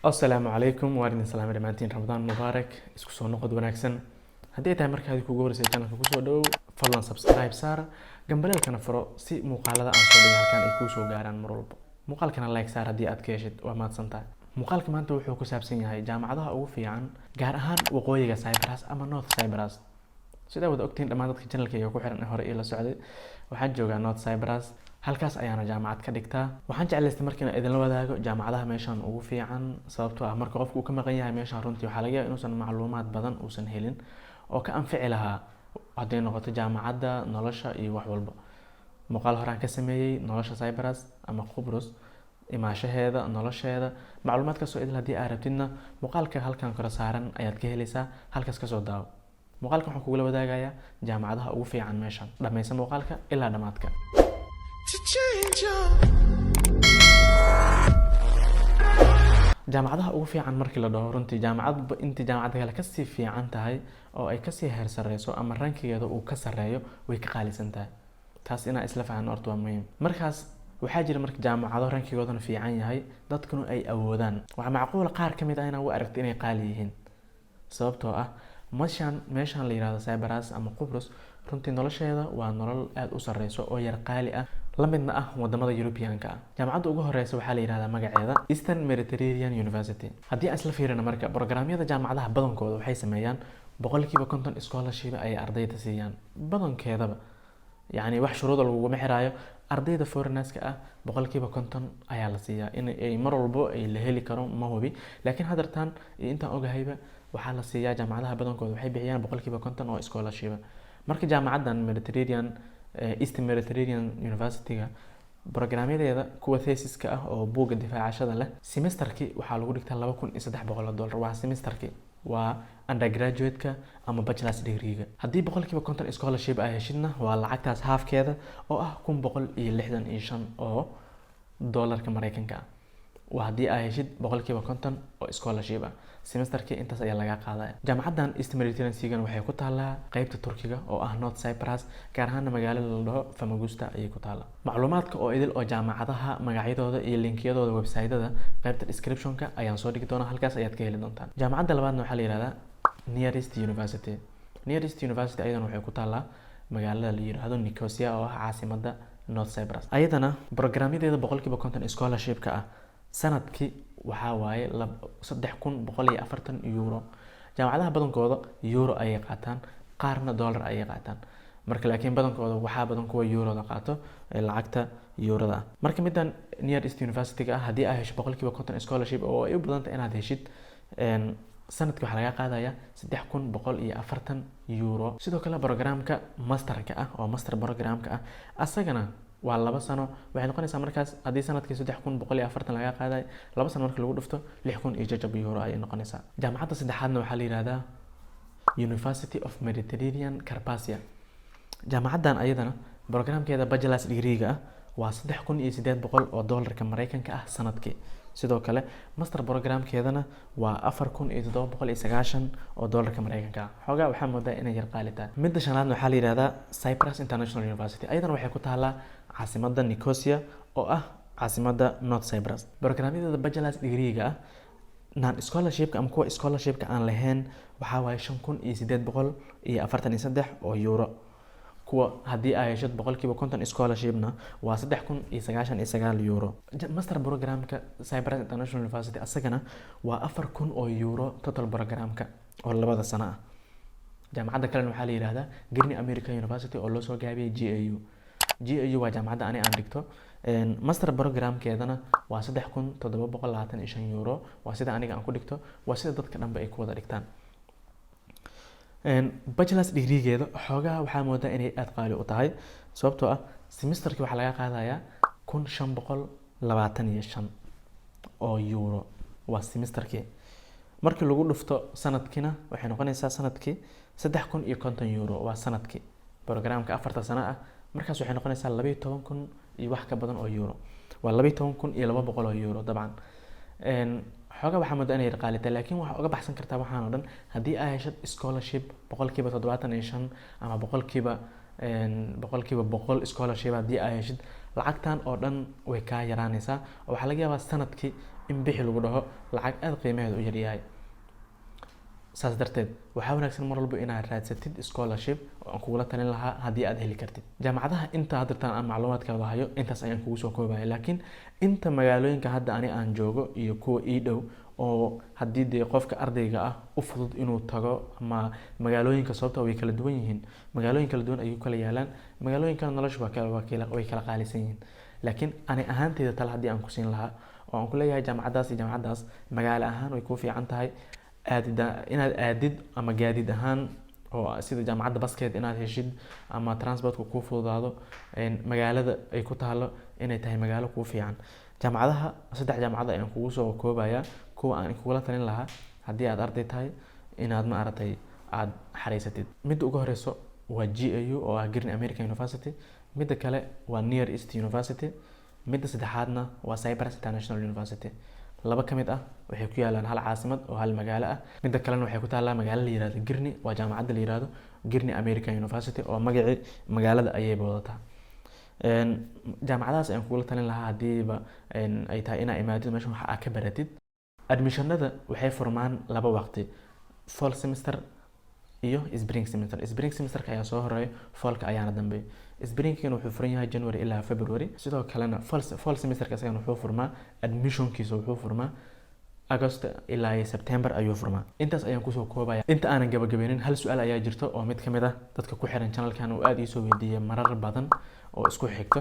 Assalaamu calaykum waa idin salaamay dhamaantiin Ramadaan mubaarak isku soo noqod wanaagsan haddii ay tahay markaad kugu horeysay channelka kusoo dhawow fadlan subscribe saar gambaleelkana furo si muuqaalada aan soo dhigo halkan ay kuu soo gaaraan mar walba muuqaalkana like saar haddii aad ka heshid waa mahadsantahay muuqaalka maanta wuxuu ku saabsan yahay jaamacadaha ugu fiican gaar ahaan waqooyiga Cyprus ama North Cyprus sida wada ogtiin dhammaan dadka channelkayga ku xiran hore ila socday waxaan joogaa North Cyprus halkaas ayaana jaamacad ka dhigtaa waxaan jeclaystay markiina idinla wadaago jaamacadaha meeshan ugu fiican sababtoo ah marka qofku uu ka maqan yahay meeshan runtii waxa laga yaabaa inuusan macluumaad badan uusan helin oo ka anfici lahaa haddii noqoto jaamacadda nolosha iyo wax walba muuqaal horaan ka sameeyay nolosha Cyprus ama Qobrus imaashaheeda nolosheeda macluumaad kasoo idil haddii aad rabtidna muuqaalka halkan kor saaran ayaad ka helaysaa halkaas kasoo daawo muuqaalka waxaan kugula wadaagayaa jaamacadaha ugu fiican meeshan dhammaysa muuqaalka ilaa dhamaadka jaamacadaha ugu fiican markii la dhaho runtii jaamacad intii jaamacadda kale kasii fiican tahay oo ay kasii heer sareyso ama rankigeeda uu ka sareeyo way ka qaalisan tahay taas inaa isla fahanno horta waa muhiim markaas waxaa jira marka jaamacado rankigoodana fiican yahay dadkuna ay awoodaan waxaa macquul qaar ka mid ah inaa u aragto inay qaali yihiin sababtoo ah meeshan la yiraahdo Cyprus ama Qobrus runtii nolosheeda waa nolol aad u sareyso oo yar qaali ah la midna ah wadamada European-ka ah jaamacadda ugu horeysa waxaa la yiraahdaa magaceeda Eastern Mediterranean University haddii aan isla fiirino marka programyada jaamacadaha badankooda waxay sameeyaan boqolkiiba 50 scholarship ay ardayda siiyaan badankeedaba yani wax shuruud lagu ma xiraayo ardayda foreigners-ka ah boqolkiiba 50 ayaa la siiyaa in ay mar walba ay la heli karo ma hubi laakiin hadartan intaan ogahayba waxaa la siiyaa jaamacadaha badankooda waxay bixiyaan boqolkiiba 50 oo scholarship marka jaamacaddan Eastern Mediterranean University-ga programyadeeda kuwa thesis-ka ah oo buugga difaacashada leh semesterkii waxaa lagu dhigtaa $2,300 waa semesterkii waa undergraduate-ka ama bachelor's degree-ga haddii boqolkiiba 50 scholarship ay heshidna waa lacagtaas halfkeeda oo ah $165 oo dollarka Mareykanka ah waa haddii ay heshid boqolkiiba 50 oo scholarship ah semesterkii intaas ayaa laga qaadaya jaamacaddan Eastern Mediterranean waxay ku taalaa qaybta Turkiga oo ah North Cyprus gaar ahaan magaalada la dhaho Famagusta ayay ku taalaa macluumaadka oo idil oo jaamacadaha magacyadooda iyo linkiyadooda website-ada qaybta description-ka ayaan soo dhigi doonaa halkaas ayaad ka heli doontaan jaamacadda labaadna waxaa la yiraahdaa Nearest University ayadana waxay ku taalaa magaalada la yiraahdo Nicosia oo ah caasimadda North Cyprus ayadana programyadeeda boqolkiiba 50 scholarship-ka ah sanadkii waxaa waaye €3,140 jaamacadaha badankooda euro ayay qaataan qaarna dollar ayay qaataan marka laakiin badankooda waxaa badan kuwa euroda qaato lacagta euroda ah marka midan Nearest University-ga ah haddii ay hesho boqolkiiba 50 scholarship oo ay u badan tahay inaad heshid sanadkii waxaa laga qaadaya €3,140 sidoo kale programka masterka ah oo master programka ah asagana waa 2 sano waxay noqonaysaa markaas haddii sanadkii €3,140 laga qaaday 2 sano markii lagu dhufto €6,000 ayay noqonaysaa jaamacadda saddexaadna waxaa la yiraahdaa University of Mediterranean Carpathia jaamacaddan ayadana programkeeda bachelor's degree-ga ah waa $3,800 oo dollarka Mareykanka ah sanadkii sidoo kale master programkeedana waa $4,790 oo dollarka Mareykanka ah xogaa waxaa moodaa inay yar qaali tahay midda shanaadna waxaa la yiraahdaa Cyprus International University ayadana waxay ku taalaa caasimadda Nicosia oo ah caasimadda North Cyprus programyadeeda bachelor's degree-ga ah non scholarship ama kuwa scholarship-ka aan lahayn waxaa waaye €5,843 oo euro kuwa haddii ay heshid boqolkiiba 50 scholarship-na waa €6,099 master programka Cyprus International University asagana waa €4,000 oo total programka oo 2 sano ah jaamacadda kalena waxaa la yiraahdaa Green American University oo loo soo gaabiyay GAU waa jaamacadda ani aan dhigto master programkeedana waa €3,725 waa sida aniga aan ku dhigto waa sida dadka dhanba ay ku wada dhigtaan bachelor's degree-geeda xogaa waxaa moodaa inay aad qaali u tahay sababtoo ah semesterkii waxaa laga qaadayaa €525 oo euro waa semesterkii markii lagu dhufto sanadkiina waxay noqonaysaa sanadkii €3,050 waa sanadkii programka 4 sano ah markaas waxay noqonaysaa 12,000 iyo wax ka badan oo euro waa €12,200 oo euro dabcan xogaa waxaa moodaa inay qaali tahay laakiin waxa uga baxsan kartaa waxaan oo dhan haddii ay heshid scholarship boqolkiiba 75 ama boqolkiiba 100 scholarship haddii ay heshid lacagtan oo dhan way ka yaraanaysaa waxa laga yaabaa sanadkii in bixi lagu dhaho lacag aad qiimaheedu u yaryahay. saas darteed waxaa wanaagsan mar walba inaad raadsatid scholarship oo aan kugula talin lahaa haddii aad heli kartid. jaamacadaha inta hadda aan macluumaadkooda hayo intaas ayaan kugu soo koobaya, laakiin inta magaalooyinka hadda ani aan joogo iyo kuwa ii dhow oo haddii dee qofka ardayga ah u fudud inuu tago, ama magaalooyinka sababta way kala duwan yihiin, magaalooyin kala duwan ayuu kala yaalaan, magaalooyinkana noloshu way kala qaalisan yihiin. laakiin ani ahaanteyda tale haddii aan ku siin lahaa oo aan ku leeyahay jaamacadaas iyo jaamacadaas magaalo ahaan way kuu fiican tahay inaad aadid ama gaadiid ahaan oo sida jaamacadda baskeed inaad heshid ama transportka kuu fududaado, magaalada ay ku taalo inay tahay magaalo kuu fiican. jaamacadaha 3 jaamacad ayaan kugu soo koobaya kuwa aan kugula talin lahaa haddii aad arday tahay inaad ma aragtay aad xariisatid. midda ugu horeyso waa GAU oo ah Green American University, midda kale waa Near East University, midda saddexaadna waa Cyprus International University. laba ka mid ah waxay ku yaalaan hal caasimad oo hal magaalo ah, midda kalena waxay ku taallaa magaalo la yiraahdo Girni, waa jaamacadda la yiraahdo Girni American University oo magacii magaalada ayay wadataa. jaamacadahaas ayaan kugula talin lahaa hadiiba ay tahay inaa imaadid meesha waxa aad ka baratid. admissionada waxay furmaan 2 waqti, fall semester iyo spring semester. spring semesterka ayaa soo horeeyo, fallka ayaana dambeeyo. springkana wuxuu furan yahay January ilaa February, sidoo kalena fall semesterka asagana wuxuu furmaa, admissionkiisa wuxuu furmaa August ilaa September ayuu furmaa. intaas ayaan kusoo koobaya. inta aanan gabagabeynin hal su'aal ayaa jirta oo mid kamid ah dadka ku xiran channelkan uu aad ii soo weydiiyay marar badan oo isku xigto.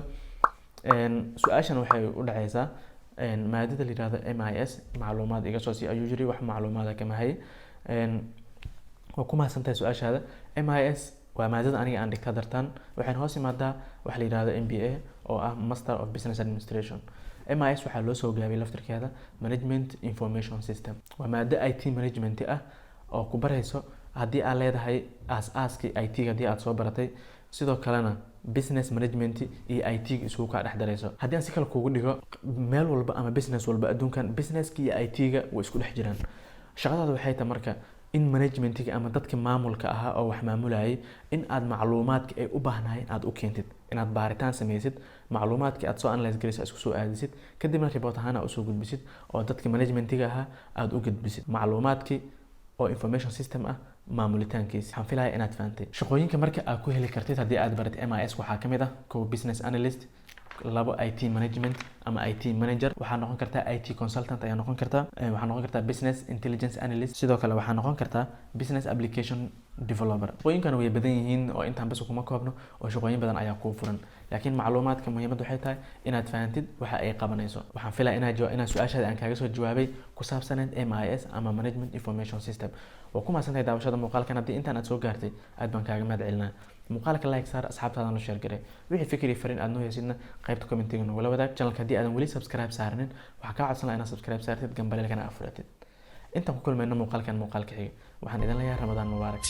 su'aashan waxay u dhacaysaa maadada la yiraahdo MIS macluumaad iga soo sii ayuu jiri wax macluumaad kama hay. waa ku mahadsantahay su'aashaada. MIS waa maadada aniga aan dhigta dartaan waxaan hoos imaadaa wax la yiraahdo MBA oo ah Master of Business Administration. MIS waxaa loo soo gaabiyay laftirkeeda Management Information System. waa maado IT management ah oo ku barayso haddii aad leedahay aas-aaskii IT haddii aad soo baratay, sidoo kalena business management iyo IT isugu ka dhex darayso. haddii aan si kale kugu dhigo, meel walba ama business walba adduunkan businesski iyo IT-ga way isku dhex jiraan. shaqadaadu waxay tahay marka in managementiga ama dadka maamulka ahaa oo wax maamulayay in aad macluumaadka ay u baahnaayeen aad u keentid, inaad baaritaan sameysid, macluumaadka aad soo analyze garaysid isku soo aadisid, kadibna report ahaan aad u soo gudbisid oo dadka managementiga ahaa aad u gudbisid macluumaadkii oo information system ah maamulitaankiisa. waxaan filayaa inaad fahantay. shaqooyinka marka aad ku heli kartid haddii aad baratay MIS waxaa kamid ah kow business analyst, 2 IT management ama IT manager, waxaa noqon kartaa IT consultant ayaa noqon kartaa, waxaa noqon kartaa business intelligence analyst, sidoo kale waxaa noqon kartaa business application developer. shaqooyinkan way badan yihiin oo intaan bas kuma koobno oo shaqooyin badan ayaa kuu furan, laakiin macluumaadka muhiimaddu waxay tahay inaad fahantid waxa ay qabanayso. waxaan filayaa inaad su'aashaada aan kaaga soo jawaabay ku saabsaneed MIS ama Management Information System. waa ku mahadsantahay daawashada muuqaalkan. haddii intaan aad soo gaartay aad baan kaaga mahad celinaa. muuqaalka like saar, asxaabtaada la share garee, wixii fikir iyo fariin aad noo haysidna qaybta commentiga nogula wadaag. channelka haddii aadan weli subscribe saarinin waxaa kaa codsan lahaa inaad subscribe saartid, gambaleelkana aad furatid. intaan ku kulmayno muuqaalkan muuqaalka xiga waxaan idin leeyahay Ramadaan Mubaarak.